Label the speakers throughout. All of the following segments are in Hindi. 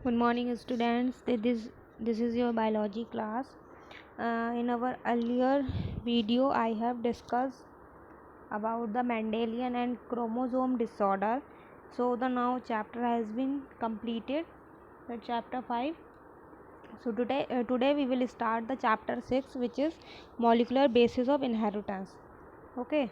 Speaker 1: Good morning, students. This is your biology class. In our earlier video, I have discussed about the Mendelian and chromosome disorder. So the now chapter has been completed. The chapter 5. So today we will start the chapter 6, which is molecular basis of inheritance. Okay.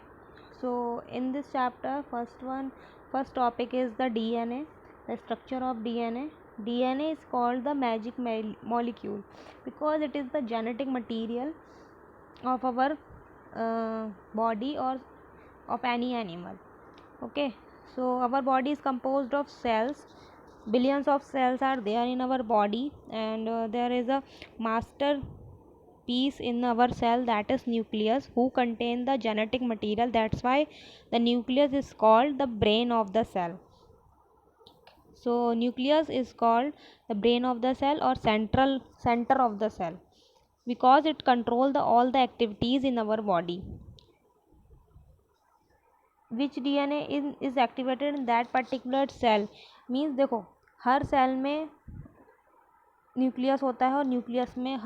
Speaker 1: So in this chapter, first topic is the DNA, the structure of DNA. DNA is called the magic molecule because it is the genetic material of our body or of any animal. Okay, so our body is composed of cells. Billions of cells are there in our body, and there is a master piece in our cell, that is nucleus, who contain the genetic material. That's why the nucleus is called the brain of the cell. So nucleus is called the brain of the cell or center of the cell because it controls all the activities in our body. Which DNA is activated in that particular cell means, देखो हर सेल में न्यूक्लियस होता है और न्यूक्लियस में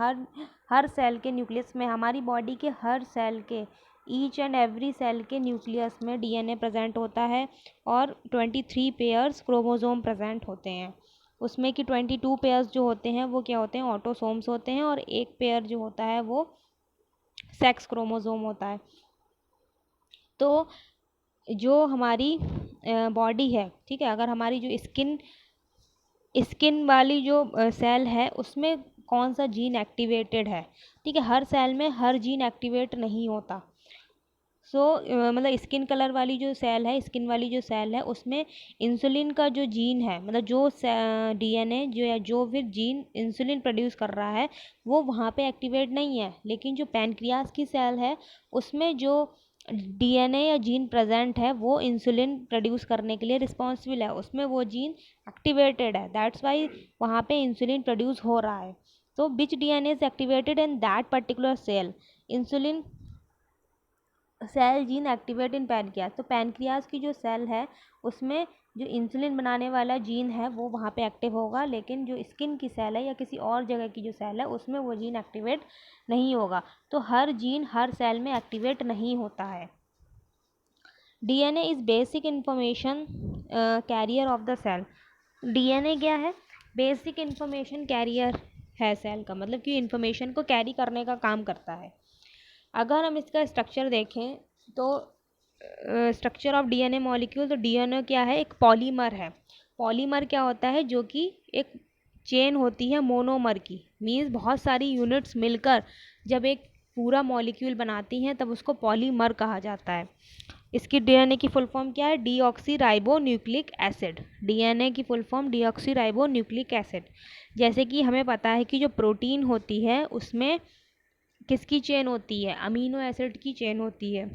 Speaker 1: हर सेल के न्यूक्लियस में हमारी बॉडी के हर सेल के ईच एंड एवरी सेल के न्यूक्लियस में डीएनए प्रेजेंट होता है और 23 पेयर्स क्रोमोसोम प्रेजेंट होते हैं। उसमें कि 22 पेयर्स जो होते हैं वो क्या होते हैं, ऑटोसोम्स होते हैं, और एक पेयर जो होता है वो सेक्स क्रोमोसोम होता है। तो जो हमारी बॉडी है, ठीक है, अगर हमारी जो स्किन वाली जो सेल है उसमें कौन सा जीन एक्टिवेटेड है, ठीक है, हर सेल में हर जीन एक्टिवेट नहीं होता। मतलब स्किन कलर वाली जो सेल है, स्किन वाली जो सेल है, उसमें इंसुलिन का जो जीन है, मतलब जो डीएनए जो है, जो फिर जीन इंसुलिन प्रोड्यूस कर रहा है वो वहाँ पे एक्टिवेट नहीं है। लेकिन जो पैनक्रियास की सेल है उसमें जो डीएनए या जीन प्रेजेंट है वो इंसुलिन प्रोड्यूस करने के लिए रिस्पॉन्सिबल है, उसमें वो जीन एक्टिवेटेड है। दैट्स वाई वहाँ पे इंसुलिन प्रोड्यूस हो रहा है। तो which DNA is activated in that particular cell, insulin cell gene activate in pancreas. तो पैनक्रियास की जो सेल है उसमें जो इंसुलिन बनाने वाला जीन है वो वहाँ पे एक्टिव होगा, लेकिन जो स्किन की सेल है या किसी और जगह की जो सेल है उसमें वो जीन एक्टिवेट नहीं होगा। तो हर जीन हर सेल में एक्टिवेट नहीं होता है। DNA is basic information carrier of the cell. DNA क्या है? बेसिक इंफॉर्मेशन कैरियर है सेल का, मतलब कि इंफॉर्मेशन को कैरी करने का काम करता है। अगर हम इसका स्ट्रक्चर देखें तो स्ट्रक्चर ऑफ डीएनए मॉलिक्यूल, तो डीएनए क्या है? एक पॉलीमर है। पॉलीमर क्या होता है? जो कि एक चेन होती है मोनोमर की, मीन्स बहुत सारी यूनिट्स मिलकर जब एक पूरा मॉलिक्यूल बनाती हैं तब उसको पॉलीमर कहा जाता है। इसकी डीएनए की फुल फॉर्म क्या है? Deoxyribonucleic acid. DNA की full form deoxyribonucleic acid. जैसे कि हमें पता है कि जो प्रोटीन होती है उसमें किसकी चेन होती है? अमीनो एसिड की चेन होती है।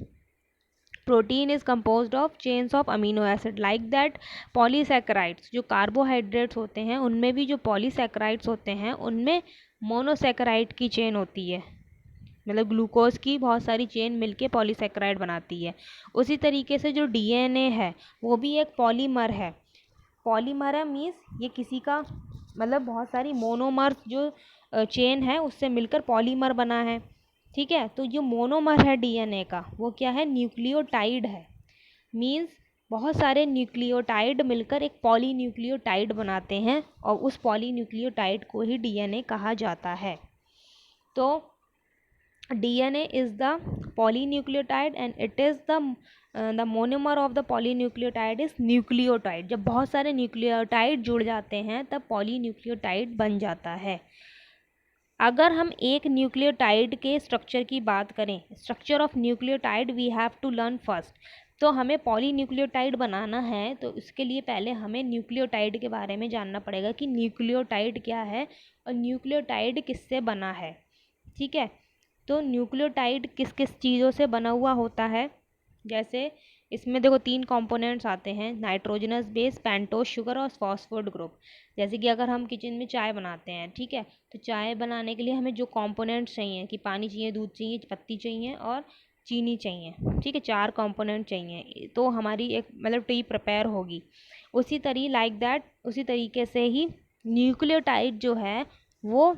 Speaker 1: Protein is composed of chains of amino acid. Like that polysaccharides, जो कार्बोहाइड्रेट्स होते हैं उनमें भी जो पॉलीसैकेराइड्स होते हैं उनमें मोनोसैकेराइड की चेन होती है, मतलब ग्लूकोज की बहुत सारी चेन मिलके पॉलीसैकेराइड बनाती है। उसी तरीके से जो डीएनए है वो भी एक पॉलीमर है। पॉलीमर है मीन्स ये किसी का, मतलब बहुत सारी मोनोमर्स जो चेन है उससे मिलकर पॉलीमर बना है, ठीक है। तो जो मोनोमर है डीएनए का वो क्या है? न्यूक्लियोटाइड है। मीन्स बहुत सारे न्यूक्लियोटाइड मिलकर एक पॉलीन्यूक्लियोटाइड बनाते हैं और उस पॉलीन्यूक्लियोटाइड को ही डीएनए कहा जाता है। तो DNA is the polynucleotide and it is the monomer of the polynucleotide is nucleotide. जब बहुत सारे न्यूक्लियोटाइड जुड़ जाते हैं तब पॉलीन्यूक्लियोटाइड बन जाता है। अगर हम एक न्यूक्लियोटाइड के स्ट्रक्चर की बात करें, structure of nucleotide we have to learn first. तो हमें पॉलीन्यूक्लियोटाइड बनाना है तो इसके लिए पहले हमें न्यूक्लियोटाइड के बारे में जानना पड़ेगा कि न्यूक्लियोटाइड क्या है और न्यूक्लियोटाइड किससे बना है, ठीक है। तो न्यूक्लियोटाइड किस किस चीज़ों से बना हुआ होता है? जैसे इसमें देखो 3 कंपोनेंट्स आते हैं, नाइट्रोजनस बेस, पेंटोस शुगर और फॉस्फेट ग्रुप। जैसे कि अगर हम किचन में चाय बनाते हैं, ठीक है, तो चाय बनाने के लिए हमें जो कंपोनेंट्स चाहिए कि पानी चाहिए, दूध चाहिए, पत्ती चाहिए और चीनी चाहिए, ठीक है, 4 कंपोनेंट चाहिए तो हमारी एक मतलब टी प्रिपेयर होगी। उसी तरीके से ही न्यूक्लियोटाइड जो है वो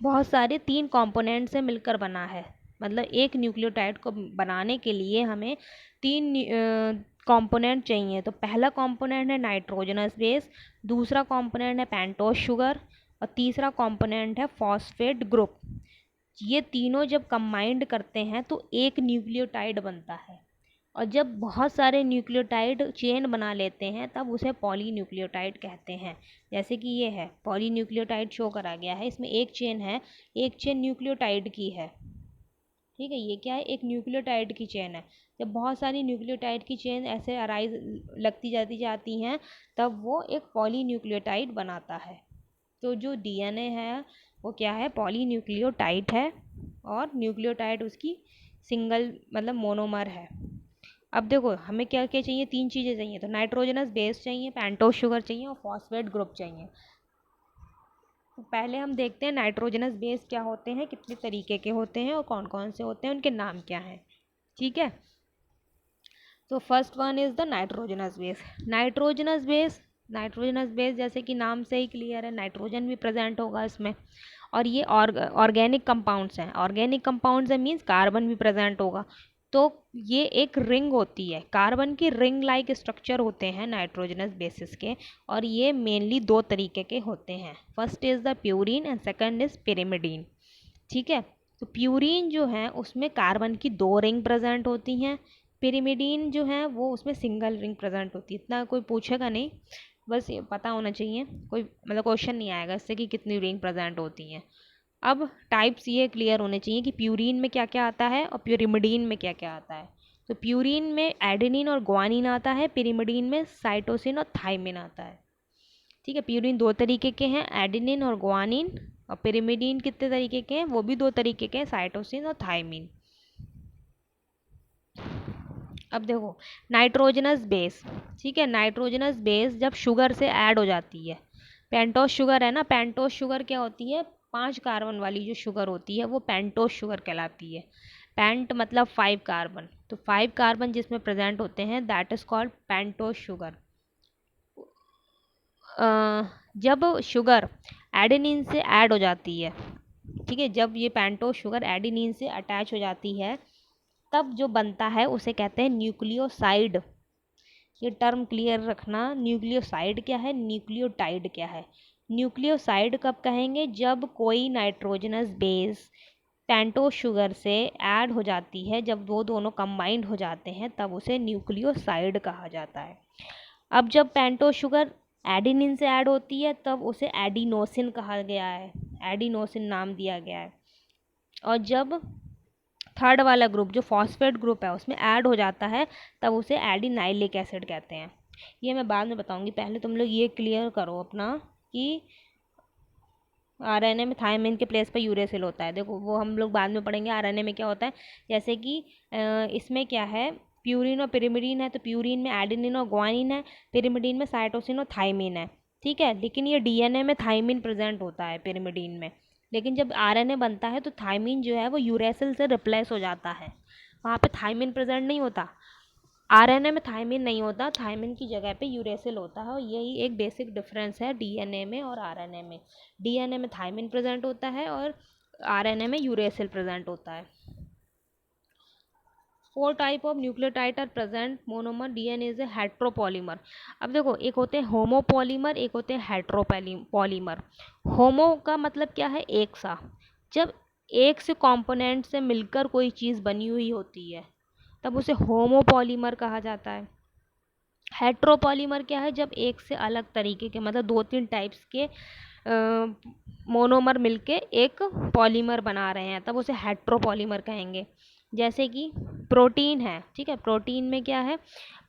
Speaker 1: बहुत सारे 3 कंपोनेंट से मिलकर बना है। मतलब एक न्यूक्लियोटाइड को बनाने के लिए हमें 3 कंपोनेंट चाहिए। तो पहला कंपोनेंट है नाइट्रोजनस बेस, दूसरा कंपोनेंट है पेंटोस शुगर और तीसरा कंपोनेंट है फॉस्फेट ग्रुप। ये तीनों जब कंबाइंड करते हैं तो एक न्यूक्लियोटाइड बनता है, और जब बहुत सारे न्यूक्लियोटाइड चेन बना लेते हैं तब उसे पॉलीन्यूक्लियोटाइड कहते हैं। जैसे कि ये है पॉलीन्यूक्लियोटाइड शो करा गया है, इसमें एक चेन है, एक चेन न्यूक्लियोटाइड की है। ठीक है, ये क्या है, एक न्यूक्लियोटाइड की चेन है। जब बहुत सारी न्यूक्लियोटाइड की चेन ऐसे अराइज लगती जाती हैं तब वो एक पॉलीन्यूक्लियोटाइड बनाता है। तो जो डीएनए है वो क्या है, पॉलीन्यूक्लियोटाइड है, और न्यूक्लियोटाइड उसकी सिंगल मतलब मोनोमर है। अब देखो हमें क्या क्या चाहिए, 3 चीज़ें चाहिए। तो नाइट्रोजनस बेस चाहिए, पेंटोस शुगर चाहिए और फॉस्फेट ग्रुप चाहिए। तो पहले हम देखते हैं नाइट्रोजनस बेस क्या होते हैं, कितने तरीके के होते हैं और कौन कौन से होते हैं, उनके नाम क्या हैं। ठीक है, तो first one is the nitrogenous base. Nitrogenous base जैसे कि नाम से ही क्लियर है, नाइट्रोजन भी प्रेजेंट होगा इसमें, और ये ऑर्गेनिक कंपाउंड्स हैं। ऑर्गेनिक कंपाउंड्स है मीन्स कार्बन भी प्रेजेंट होगा। तो ये एक रिंग होती है, कार्बन की रिंग लाइक स्ट्रक्चर होते हैं नाइट्रोजनस बेसिस के, और ये मेनली 2 तरीके के होते हैं। First is the purine and second is pyrimidine. ठीक है, तो प्यूरिन जो है उसमें कार्बन की 2 रिंग प्रेजेंट होती हैं, पिरिमिडीन जो है वो उसमें सिंगल रिंग प्रेजेंट होती है। इतना कोई पूछेगा नहीं, बस ये पता होना चाहिए, कोई मतलब क्वेश्चन नहीं आएगा इससे कि कितनी रिंग प्रेजेंट होती हैं। अब टाइप्स ये क्लियर होने चाहिए कि प्यूरिन में क्या क्या आता है और प्यूरिमिडीन में क्या क्या आता है। तो प्यूरिन में एडेनिन और ग्वानिन आता है, पिरिमिडीन में साइटोसिन और थाइमिन आता है। ठीक है, प्यूरिन 2 तरीके के हैं, एडेनिन और ग्वानिन, और पिरिमिडीन कितने तरीके के हैं, वो भी 2 तरीके के हैं, साइटोसिन और थाइमिन। अब देखो नाइट्रोजनस बेस। ठीक है, नाइट्रोजनस बेस जब शुगर से ऐड हो जाती है, पेंटोस शुगर है ना, पेंटोस शुगर क्या होती है, 5 कार्बन वाली जो शुगर होती है वो पेंटोस शुगर कहलाती है। पेंट मतलब 5 कार्बन, तो 5 कार्बन जिसमें प्रेजेंट होते हैं that is called pentose sugar. जब शुगर एडेनिन से ऐड हो जाती है, ठीक है, जब ये पेंटोस शुगर एडेनिन से अटैच हो जाती है तब जो बनता है उसे कहते हैं न्यूक्लियोसाइड। ये टर्म क्लियर रखना, न्यूक्लियोसाइड क्या है, न्यूक्लियोटाइड क्या है। न्यूक्लियोसाइड कब कहेंगे, जब कोई नाइट्रोजनस बेस पेंटोस शुगर से ऐड हो जाती है, जब वो दोनों कंबाइंड हो जाते हैं तब उसे न्यूक्लियोसाइड कहा जाता है। अब जब पेंटोस शुगर एडिनिन से ऐड होती है तब उसे एडिनोसिन कहा गया है, एडिनोसिन नाम दिया गया है। और जब थर्ड वाला ग्रुप जो फॉस्फेट ग्रुप है उसमें ऐड हो जाता है तब उसे एडिनाइलिक एसिड कहते हैं। ये मैं बाद में बताऊंगी, पहले तुम लोग ये क्लियर करो अपना कि आरएनए में थायमिन के प्लेस पर यूरेसिल होता है। देखो वो हम लोग बाद में पढ़ेंगे आरएनए में क्या होता है। जैसे कि इसमें क्या है, प्यूरिन और पिरिमिडीन है, तो प्यूरिन में एडेनिन और ग्वानिन है, पिरिमिडीन में साइटोसिन और थाइमिन है। ठीक है, लेकिन ये डीएनए में थाइमिन प्रेजेंट होता है पिरिमिडीन में, लेकिन जब आरएनए बनता है तो थाइमिन जो है वो यूरेसिल से रिप्लेस हो जाता है, वहाँ पे थाइमिन प्रेजेंट नहीं होता। आरएनए में थाइमिन नहीं होता, थाइमिन की जगह पे यूरेसिल होता है, और यही एक बेसिक डिफरेंस है डीएनए में और आरएनए में। डीएनए में थाइमिन प्रेजेंट होता है और आरएनए में यूरेसिल प्रेजेंट होता है। 4 type of nucleotide are present monomer DNA is a heteropolymer. अब देखो एक होते हैं होमोपॉलीमर, एक होते हैं हेट्रोपॉलीमर। होमो का मतलब क्या है, एक सा, जब एक से कंपोनेंट से मिलकर कोई चीज़ बनी हुई होती है तब उसे होमोपॉलीमर कहा जाता है। हेट्रोपॉलीमर क्या है, जब एक से अलग तरीके के मतलब 2-3 टाइप्स के मोनोमर मिलके एक पॉलीमर बना रहे हैं तब उसे हेट्रोपॉलीमर कहेंगे। जैसे कि प्रोटीन है, ठीक है, प्रोटीन में क्या है,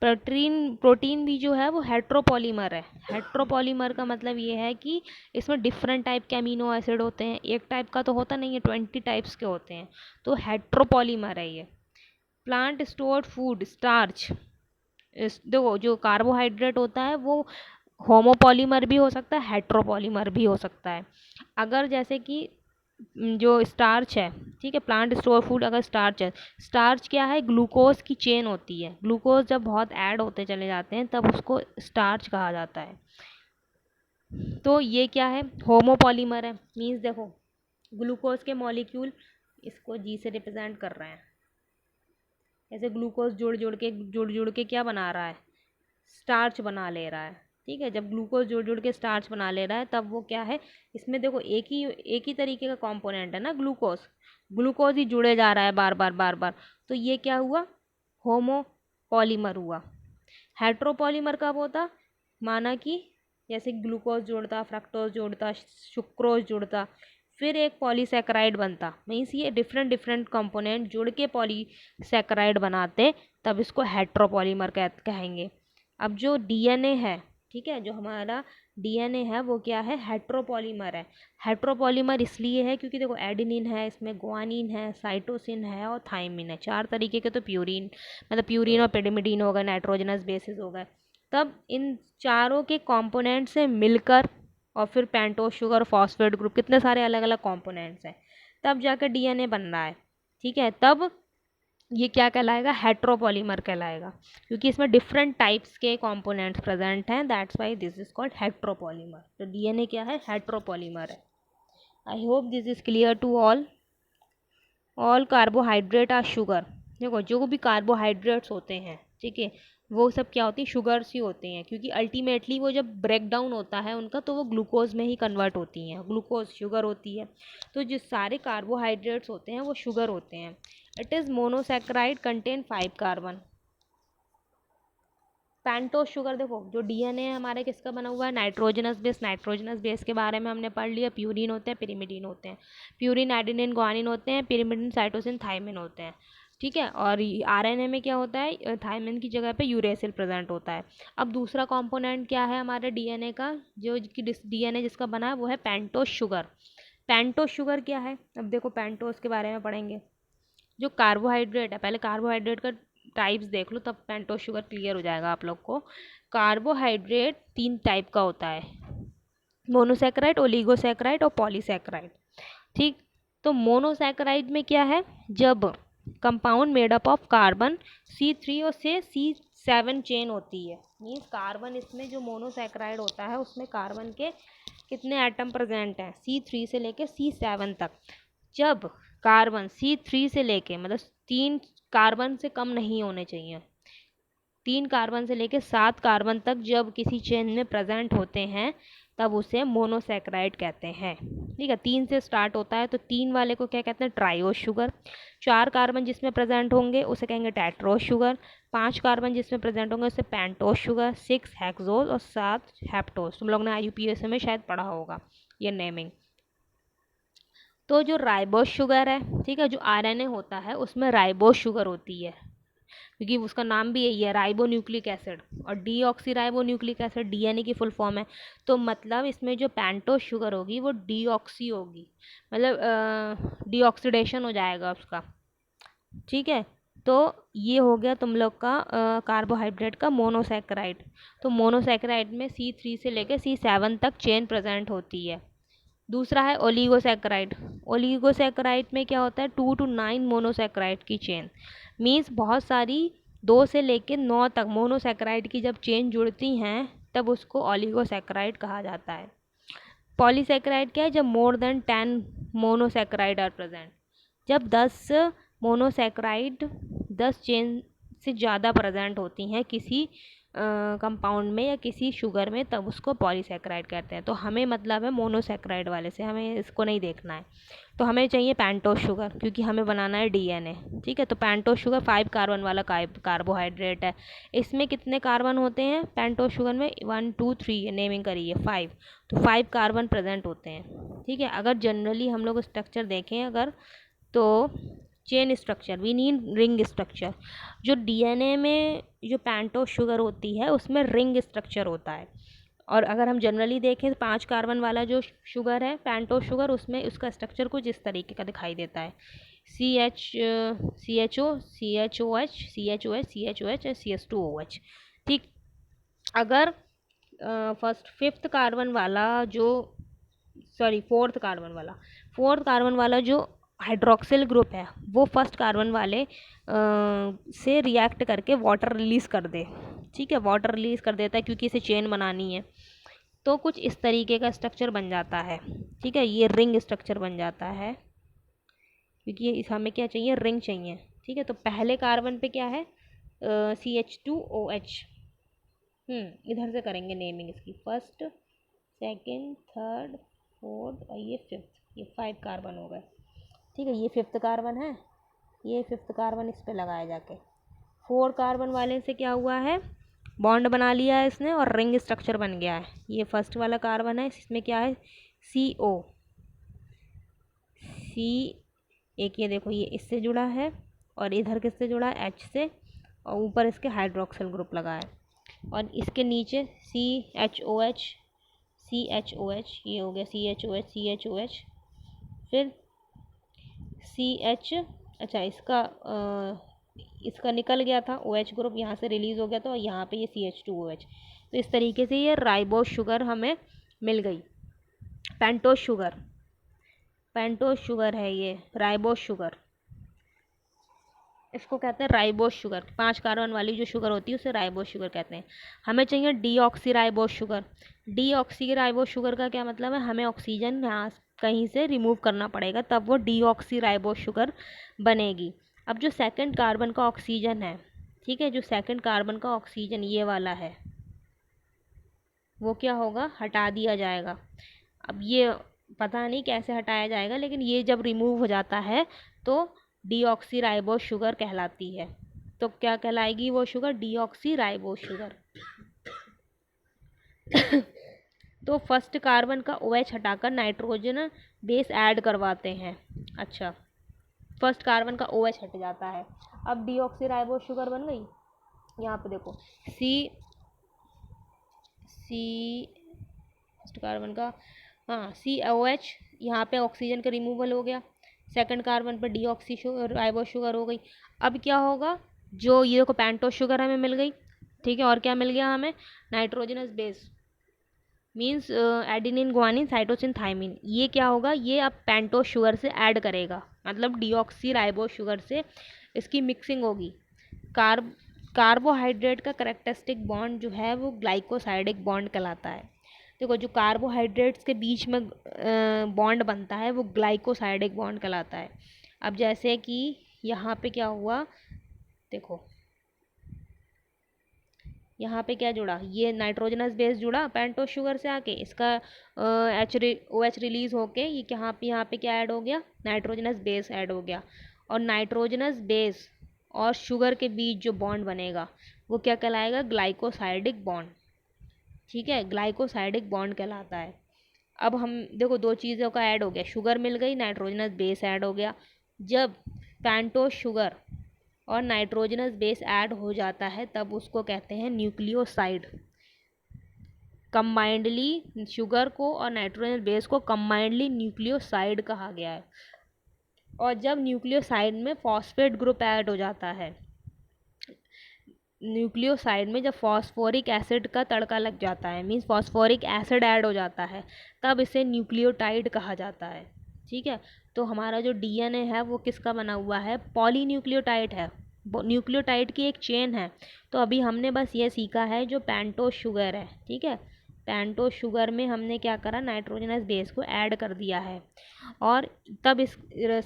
Speaker 1: प्रोटीन भी जो है वो हेट्रोपॉलीमर है। हेट्रोपॉलीमर का मतलब ये है कि इसमें डिफरेंट टाइप के अमीनो एसिड होते हैं, एक टाइप का तो होता नहीं है, 20 टाइप्स के होते हैं, तो हेट्रोपॉलीमर है ये। प्लांट स्टोर्ड फूड स्टार्च, देखो जो कार्बोहाइड्रेट होता है वो होमोपॉलीमर भी हो सकता है, हेट्रोपॉलीमर भी हो सकता है। अगर जैसे कि जो स्टार्च है, ठीक है, प्लांट स्टोर फूड अगर स्टार्च है, स्टार्च क्या है, ग्लूकोज की चेन होती है, ग्लूकोज जब बहुत ऐड होते चले जाते हैं तब उसको स्टार्च कहा जाता है। तो ये क्या है, होमोपॉलीमर है। मीन्स देखो ग्लूकोज के मॉलिक्यूल इसको जी से रिप्रेजेंट कर रहे हैं, ऐसे ग्लूकोज जुड़ जुड़ के क्या बना रहा है, स्टार्च बना ले रहा है। ठीक है, जब ग्लूकोज जुड़ जुड़ के स्टार्च बना ले रहा है तब वो क्या है, इसमें देखो एक ही तरीके का कंपोनेंट है ना, ग्लूकोज ग्लूकोज ही जुड़े जा रहा है बार बार बार बार। तो ये क्या हुआ, होमोपॉलीमर हुआ। हेट्रोपॉलीमर कब होता, माना कि जैसे ग्लूकोज जुड़ता, फ्रक्टोज जुड़ता, सुक्रोज जुड़ता, फिर एक पॉलीसैकेराइड बनता। मीन्स ये डिफरेंट डिफरेंट कंपोनेंट जुड़ के पॉलीसैकेराइड बनाते, तब इसको हेट्रोपॉलीमर कहेंगे। अब जो डीएनए है, ठीक है, जो हमारा डीएनए है वो क्या है, हेट्रोपॉलीमर है। हेट्रोपॉलीमर इसलिए है क्योंकि देखो एडेनिन है, इसमें ग्वानिन है, साइटोसिन है और थाइमिन है, 4 तरीके के। तो प्यूरिन मतलब प्यूरिन और पिरिमिडीन हो गए, नाइट्रोजनस बेसिस हो गए। तब इन चारों के कंपोनेंट से मिलकर और फिर पेंटोज शुगर, फॉस्फेट ग्रुप, कितने सारे अलग अलग कंपोनेंट्स हैं, तब जाकर डीएनए बन रहा है। ठीक है, तब ये क्या कहलाएगा, हेट्रोपॉलीमर कहलाएगा, क्योंकि इसमें डिफरेंट टाइप्स के कंपोनेंट्स प्रेजेंट हैं, that's why this is called heteropolymer. तो डीएनए क्या है, हेट्रोपॉलीमर है। I hope this is clear to all carbohydrate or sugar. देखो जो भी कार्बोहाइड्रेट्स होते हैं, ठीक है, वो सब क्या होती है, शुगर्स ही होते हैं, क्योंकि अल्टीमेटली वो जब ब्रेक डाउन होता है उनका तो वो ग्लूकोज में ही कन्वर्ट होती हैं, ग्लूकोज शुगर होती है। तो जो सारे कार्बोहाइड्रेट्स होते हैं वो शुगर होते हैं। It is monosaccharide contain 5 carbon. Pentose sugar, देखो जो डीएनए है हमारे किसका बना हुआ है, नाइट्रोजनस बेस के बारे में हमने पढ़ लिया। प्यूरिन होते हैं, पिरिमिडीन होते हैं। प्यूरिन एडेनिन ग्वानिन होते हैं, पिरिमिडीन साइटोसिन थाइमिन होते हैं। ठीक है, और आरएनए में क्या होता है, थाइमिन की जगह पे यूरेसिल प्रेजेंट होता है। अब दूसरा कंपोनेंट क्या है हमारे डीएनए का, जो डीएनए जिसका बना है वो है पेंटोज शुगर। पेंटोज शुगर क्या है, अब देखो पेंटोज के बारे में पढ़ेंगे। जो कार्बोहाइड्रेट है, पहले कार्बोहाइड्रेट का टाइप्स देख लो, तब पेंटोज शुगर क्लियर हो जाएगा आप लोग को। कार्बोहाइड्रेट 3 टाइप का होता है, मोनोसैकेराइड, ओलिगोसैकेराइड और पॉलीसैकेराइड। ठीक, तो मोनोसैकेराइड में क्या है, जब compound made up of carbon C3 और से C7 चेन होती है। मीन्स कार्बन, इसमें जो मोनोसैकेराइड होता है उसमें कार्बन के कितने एटम प्रेजेंट हैं, C3 से लेके C7 तक। जब कार्बन C3 से लेके मतलब 3 कार्बन से कम नहीं होने चाहिए, 3 कार्बन से लेके 7 कार्बन तक जब किसी चेन में प्रेजेंट होते हैं तब उसे मोनोसैकेराइड कहते हैं। ठीक है, 3 से स्टार्ट होता है तो 3 वाले को क्या कहते हैं, ट्राइओस शुगर। 4 कार्बन जिसमें प्रेजेंट होंगे उसे कहेंगे टेट्रोस शुगर। 5 कार्बन जिसमें प्रेजेंट होंगे उसे पेंटोस शुगर। 6 हेक्सोस और 7 हेप्टोस। तुम लोग ने IUPAC में शायद पढ़ा होगा ये नेमिंग। तो जो राइबोस शुगर है, ठीक है, जो आरएनए होता है उसमें राइबोस शुगर होती है, क्योंकि उसका नाम भी यही है, राइबो न्यूक्लिक एसिड। और deoxy ribo nucleic acid DNA की फुल फॉर्म है। तो मतलब इसमें जो पेंटोस शुगर होगी वो डीऑक्सी होगी, मतलब डीऑक्सीडेशन हो जाएगा उसका। ठीक है, तो ये हो गया तुम लोग का कार्बोहाइड्रेट का मोनोसैकेराइड। तो मोनोसैकेराइड में C3 से लेकर C7 तक चेन प्रेजेंट होती है। दूसरा है ओलिगोसैकेराइड। ओलिगोसैकेराइड में क्या होता है, 2 to 9 मोनोसैकेराइड की चेन। मीन्स बहुत सारी 2 से लेकर 9 तक मोनोसैकेराइड की जब चेन जुड़ती हैं तब उसको ओलिगोसैकेराइड कहा जाता है। पॉलीसैकेराइड क्या है, जब more than 10 monosaccharide are present. जब 10 मोनोसैकेराइड 10 चेन से ज़्यादा प्रेजेंट होती हैं किसी कंपाउंड में या किसी शुगर में, तब उसको पॉलीसैकेराइड कहते हैं। तो हमें मतलब है मोनोसैकेराइड वाले से, हमें इसको नहीं देखना है। तो हमें चाहिए पेंटोस शुगर, क्योंकि हमें बनाना है डीएनए। ठीक है, तो पेंटोस शुगर 5 कार्बन वाला कार्बोहाइड्रेट है। इसमें कितने कार्बन होते हैं पेंटोस शुगर में, 1 2 3 नेमिंग करिए, 5। तो 5 कार्बन प्रेजेंट होते हैं। ठीक है, अगर जनरली हम लोग स्ट्रक्चर देखें अगर, तो chain structure, we need ring structure. जो डीएनए में जो पेंटोस शुगर होती है उसमें रिंग स्ट्रक्चर होता है। और अगर हम जनरली देखें 5 कार्बन वाला जो शुगर है पेंटोस शुगर, उसमें उसका स्ट्रक्चर कुछ इस तरीके का दिखाई देता है, CHO CHOH CHOH CHOH और CH2OH। ठीक, अगर फोर्थ कार्बन वाला जो हाइड्रोक्सिल ग्रुप है वो फर्स्ट कार्बन वाले से रिएक्ट करके वाटर रिलीज़ कर दे। ठीक है, वाटर रिलीज़ कर देता है क्योंकि इसे चेन बनानी है। तो कुछ इस तरीके का स्ट्रक्चर बन जाता है। ठीक है, ये रिंग स्ट्रक्चर बन जाता है, क्योंकि ये इस हमें क्या चाहिए, रिंग चाहिए। ठीक है, तो पहले कार्बन पे क्या है, CH2OH। इधर से करेंगे नेमिंग इसकी, फर्स्ट, सेकंड, थर्ड, फोर्थ और ये फिफ्थ, ये 5 कार्बन हो गए। ठीक है, ये 5th कार्बन है, ये 5th कार्बन इस पे लगाया जाके। 4 कार्बन वाले से क्या हुआ है, बॉन्ड बना लिया है इसने और रिंग स्ट्रक्चर बन गया है। ये फर्स्ट वाला कार्बन है, इसमें क्या है, CO, C, एक ये देखो ये इससे जुड़ा है और इधर किससे जुड़ा है, H से, और ऊपर इसके हाइड्रोक्सिल ग्रुप लगा है, और इसके नीचे CHOH, CHOH, ये हो गया CHOH, CHOH, फिर CH, अच्छा इसका निकल गया था OH ग्रुप, यहाँ से रिलीज़ हो गया था, और यहाँ पे ये CH2OH। तो इस तरीके से ये राइबोस शुगर हमें मिल गई। पेंटोस शुगर है ये, राइबोस शुगर, इसको कहते हैं राइबोस शुगर। 5 कार्बन वाली जो शुगर होती है उसे राइबोस शुगर कहते हैं। हमें चाहिए deoxy ribose sugar. Deoxy ribose sugar का क्या मतलब है, हमें ऑक्सीजन यहाँ कहीं से रिमूव करना पड़ेगा, तब वो डीऑक्सी राइबोस शुगर बनेगी। अब जो सेकंड कार्बन का ऑक्सीजन है, ठीक है, जो सेकंड कार्बन का ऑक्सीजन ये वाला है, वो क्या होगा, हटा दिया जाएगा। अब ये पता नहीं कैसे हटाया जाएगा, लेकिन ये जब रिमूव हो जाता है तो डीऑक्सी राइबोस शुगर कहलाती है। तो क्या कहलाएगी वो शुगर, डीऑक्सी राइबोस शुगर। तो फर्स्ट कार्बन का OH हटाकर नाइट्रोजन बेस ऐड करवाते हैं। अच्छा, फर्स्ट कार्बन का OH हट जाता है, अब डीऑक्सी राइबोस शुगर बन गई। यहाँ पे देखो सी फर्स्ट कार्बन का, हाँ, COH, यहाँ पे ऑक्सीजन का रिमूवल हो गया, सेकंड कार्बन पर डीऑक्सी राइबोस शुगर हो गई। अब क्या होगा, जो ये देखो पेंटोस शुगर हमें मिल गई। ठीक है, और क्या मिल गया हमें, nitrogenous base, means adenine, guanine, cytosine, thymine. ये क्या होगा, ये अब पेंटोस शुगर से ऐड करेगा, मतलब डीऑक्सी राइबोस शुगर से इसकी मिक्सिंग होगी। कार्बोहाइड्रेट का करेक्टरिस्टिक बॉन्ड जो है वो ग्लाइकोसाइडिक बॉन्ड कहलाता है। देखो, जो कार्बोहाइड्रेट्स के बीच में बॉन्ड बनता है वो ग्लाइकोसाइडिक बॉन्ड कहलाता है। अब जैसे कि यहाँ पे क्या हुआ, देखो यहाँ पे क्या जुड़ा, ये नाइट्रोजनस बेस जुड़ा पेंटोस शुगर से आके, इसका OH रिलीज होके ये यहाँ पे क्या ऐड हो गया, नाइट्रोजनस बेस ऐड हो गया। और नाइट्रोजनस बेस और शुगर के बीच जो बॉन्ड बनेगा वो क्या कहलाएगा, ग्लाइकोसाइडिक बॉन्ड। ठीक है, ग्लाइकोसाइडिक बॉन्ड कहलाता है। अब हम देखो, 2 चीज़ों का ऐड हो गया, शुगर मिल गई, नाइट्रोजनस बेस ऐड हो गया। जब पेंटोस शुगर और नाइट्रोजनस बेस ऐड हो जाता है तब उसको कहते हैं न्यूक्लियोसाइड। कंबाइंडली शुगर को और नाइट्रोजनस बेस को कंबाइंडली न्यूक्लियोसाइड कहा गया है। और जब न्यूक्लियोसाइड में फॉस्फेट ग्रुप ऐड हो जाता है, न्यूक्लियोसाइड में जब फॉस्फोरिक एसिड का तड़का लग जाता है, मीन्स फॉस्फोरिक एसिड ऐड हो जाता है, तब इसे न्यूक्लियोटाइड कहा जाता है। ठीक है, तो हमारा जो DNA है वो किसका बना हुआ है, पॉलीन्यूक्लियोटाइड है, न्यूक्लियोटाइड की एक चेन है। तो अभी हमने बस ये सीखा है जो पेंटोस शुगर है। ठीक है, पेंटोस शुगर में हमने क्या करा, नाइट्रोजनस बेस को ऐड कर दिया है, और तब इस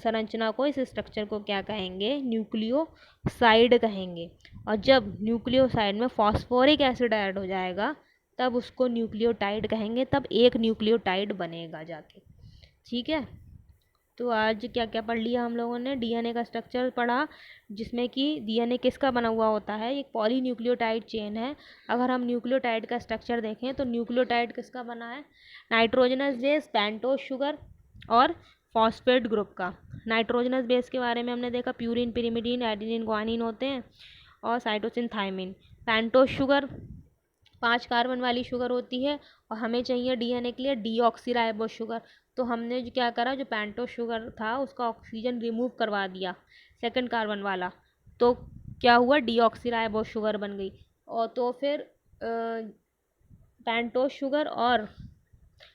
Speaker 1: संरचना को, इस स्ट्रक्चर को क्या कहेंगे, न्यूक्लियोसाइड कहेंगे। और जब न्यूक्लियोसाइड में फॉस्फोरिक एसिड ऐड हो जाएगा तब उसको न्यूक्लियोटाइड कहेंगे, तब एक न्यूक्लियोटाइड बनेगा जाके। ठीक है, तो आज क्या क्या पढ़ लिया हम लोगों ने, DNA का स्ट्रक्चर पढ़ा, जिसमें कि DNA किसका बना हुआ होता है, एक पॉलीन्यूक्लियोटाइड चेन है। अगर हम न्यूक्लियोटाइड का स्ट्रक्चर देखें तो न्यूक्लियोटाइड किसका बना है, नाइट्रोजनस बेस, पेंटोस शुगर और फॉस्फेट ग्रुप का। नाइट्रोजनस बेस के बारे में हमने देखा, प्यूरिन, पिरिमिडिन, एडिनिन, ग्वानिन होते हैं, और cytosine, thymine. Pentose sugar 5 carbon वाली शुगर होती है, और हमें चाहिए DNA के लिए डीऑक्सी राइबोस शुगर। तो हमने जो क्या करा, जो पेंटोस शुगर था उसका ऑक्सीजन रिमूव करवा दिया, सेकंड कार्बन वाला, तो क्या हुआ, डीऑक्सी राइबोस शुगर बन गई। और तो फिर पेंटोस शुगर और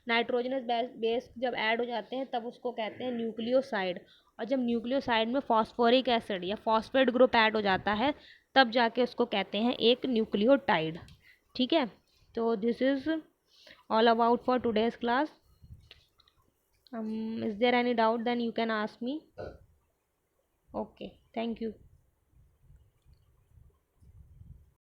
Speaker 1: नाइट्रोजनस बेस जब ऐड हो जाते हैं तब उसको कहते हैं न्यूक्लियोसाइड। और जब न्यूक्लियोसाइड में फॉस्फोरिक एसिड या फॉस्फेट ग्रुप ऐड हो जाता है तब जाके उसको कहते हैं एक न्यूक्लियोटाइड। ठीक है, तो this is all about for today's class. Is there any doubt? Then you can ask me. Okay, thank you.